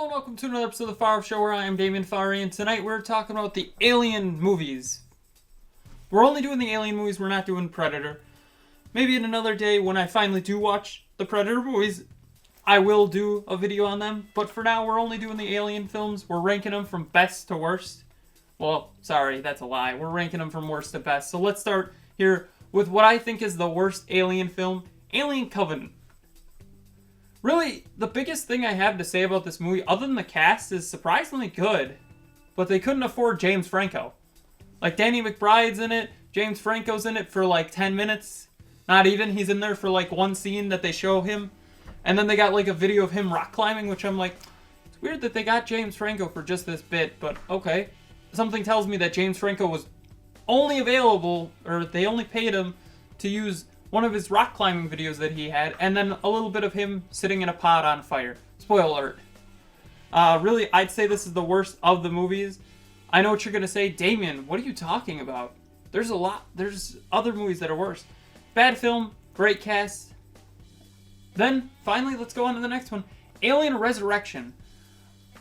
Hello and welcome to another episode of the Farr Show where I am Damien Farr, and tonight we're talking about the Alien movies. We're only doing the Alien movies, we're not doing Predator. Maybe in another day when I finally do watch the Predator movies, I will do a video on them. But for now, we're only doing the Alien films. We're ranking them from best to worst. Well, sorry, that's a lie. We're ranking them from worst to best. So let's start here with what I think is the worst Alien film, Alien Covenant. Really, the biggest thing I have to say about this movie, other than the cast, is surprisingly good. But they couldn't afford James Franco. Like, Danny McBride's in it, James Franco's in it for like 10 minutes. Not even, he's in there for like one scene that they show him. And then they got like a video of him rock climbing, which I'm like, it's weird that they got James Franco for just this bit, but okay. Something tells me that James Franco was only available, or they only paid him to use one of his rock climbing videos that he had, and then a little bit of him sitting in a pod on fire. Spoiler alert. Really, I'd say this is the worst of the movies. I know what you're going to say, Damien, what are you talking about? There's other movies that are worse. Bad film, great cast. Then, finally, let's go on to the next one. Alien Resurrection.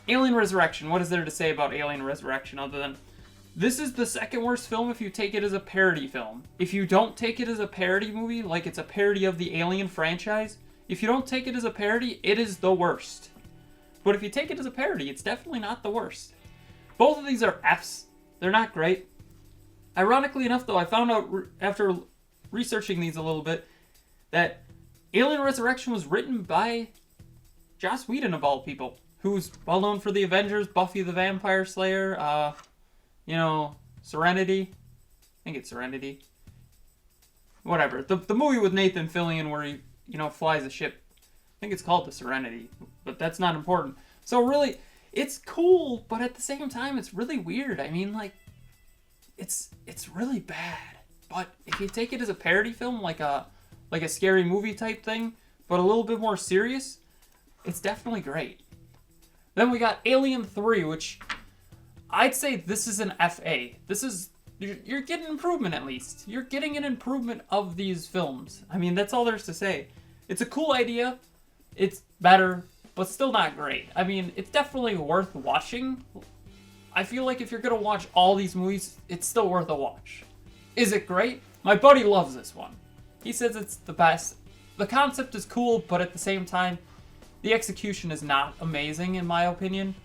Alien Resurrection, what is there to say about Alien Resurrection other than this is the second worst film if you take it as a parody film. If you don't take it as a parody movie, like it's a parody of the Alien franchise, if you don't take it as a parody, it is the worst. But if you take it as a parody, it's definitely not the worst. Both of these are Fs. They're not great. Ironically enough, though, I found out after researching these a little bit that Alien Resurrection was written by Joss Whedon, of all people, who's well known for the Avengers, Buffy the Vampire Slayer, Serenity. I think it's Serenity. Whatever. The movie with Nathan Fillion where he, flies a ship. I think it's called the Serenity, but that's not important. So really, it's cool, but at the same time, it's really weird. I mean, like, it's really bad. But if you take it as a parody film, like a scary movie type thing, but a little bit more serious, it's definitely great. Then we got Alien 3, which I'd say this is an FA. You're getting improvement at least. You're getting an improvement of these films. I mean, that's all there's to say. It's a cool idea. It's better, but still not great. I mean, it's definitely worth watching. I feel like if you're going to watch all these movies, it's still worth a watch. Is it great? My buddy loves this one. He says it's the best. The concept is cool, but at the same time, the execution is not amazing in my opinion.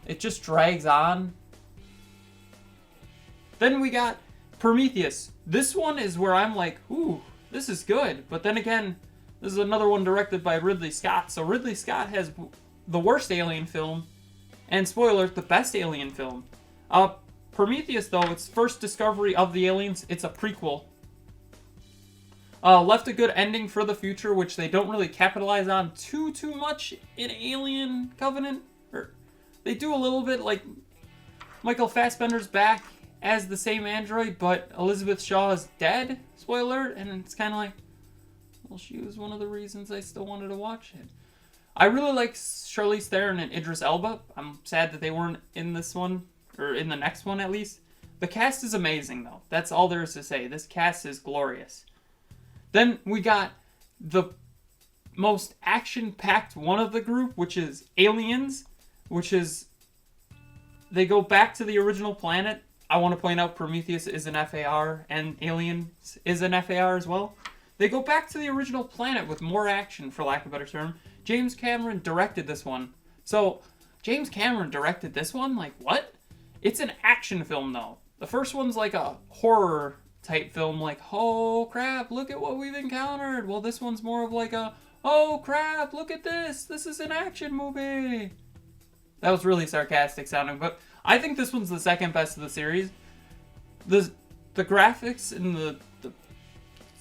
It just drags on. Then we got Prometheus. This one is where I'm like, ooh, this is good. But then again, this is another one directed by Ridley Scott. So Ridley Scott has the worst Alien film, and spoiler, the best Alien film. Prometheus, though, its first discovery of the aliens, it's a prequel. Left a good ending for the future, which they don't really capitalize on too much in Alien Covenant. They do a little bit, like Michael Fassbender's back as the same android, but Elizabeth Shaw is dead, spoiler, and it's kind of like, well, she was one of the reasons I still wanted to watch it. I really like Charlize Theron and Idris Elba. I'm sad that they weren't in this one, or in the next one at least. The cast is amazing, though. That's all there is to say. This cast is glorious. Then we got the most action-packed one of the group, which is Aliens, which is, they go back to the original planet. I want to point out Prometheus is an FAR, and Aliens is an FAR as well. They go back to the original planet with more action, for lack of a better term. James Cameron directed this one. So, James Cameron directed this one? Like, what? It's an action film, though. The first one's like a horror type film, like, oh crap, look at what we've encountered. Well, this one's more of like a, oh crap, look at this. This is an action movie. That was really sarcastic sounding, but I think this one's the second best of the series. The graphics and the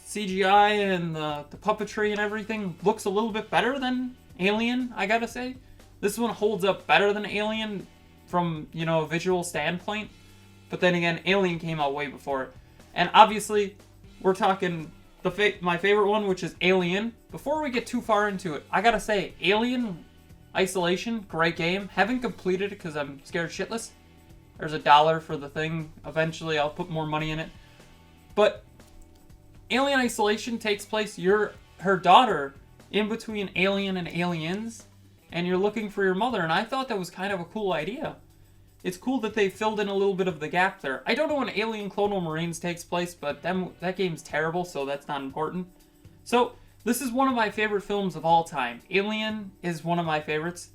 CGI and the puppetry and everything looks a little bit better than Alien, I gotta say. This one holds up better than Alien from, a visual standpoint. But then again, Alien came out way before it. And obviously, we're talking my favorite one, which is Alien. Before we get too far into it, I gotta say, Alien Isolation, great game. Haven't completed it because I'm scared shitless. There's $1 for the thing. Eventually, I'll put more money in it. But Alien Isolation takes place, her daughter, in between Alien and Aliens. and you're looking for your mother, and I thought that was kind of a cool idea. It's cool that they filled in a little bit of the gap there. I don't know when Alien Clonal Marines takes place, but that game's terrible, so that's not important. So, this is one of my favorite films of all time. Alien is one of my favorites.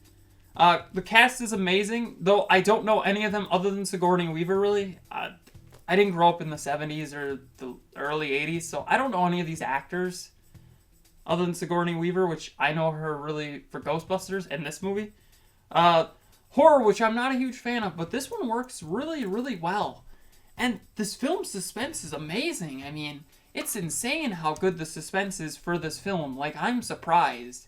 The cast is amazing, though I don't know any of them other than Sigourney Weaver, really. I didn't grow up in the 70s or the early 80s, so I don't know any of these actors other than Sigourney Weaver, which I know her really for Ghostbusters and this movie. Horror, which I'm not a huge fan of, but this one works really, really well. And this film's suspense is amazing. I mean, it's insane how good the suspense is for this film. Like, I'm surprised.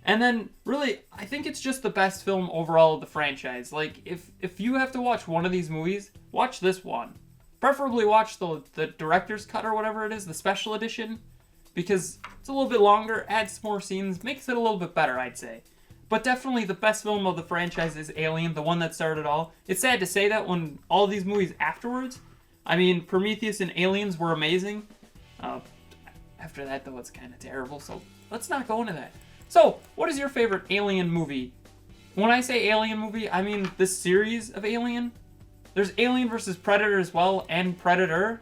And then, really, I think it's just the best film overall of the franchise. Like, if you have to watch one of these movies, watch this one. Preferably watch the director's cut or whatever it is, the special edition, because it's a little bit longer, adds more scenes, makes it a little bit better, I'd say. But definitely the best film of the franchise is Alien, the one that started it all. It's sad to say that when all these movies afterwards, I mean, Prometheus and Aliens were amazing. After that, though, it's kind of terrible, so let's not go into that. So, what is your favorite Alien movie? When I say Alien movie, I mean this series of Alien. There's Alien vs. Predator as well, and Predator.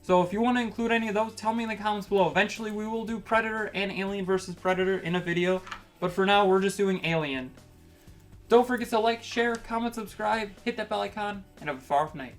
So if you want to include any of those, tell me in the comments below. Eventually, we will do Predator and Alien vs. Predator in a video. But for now, we're just doing Alien. Don't forget to like, share, comment, subscribe, hit that bell icon, and have a far off night.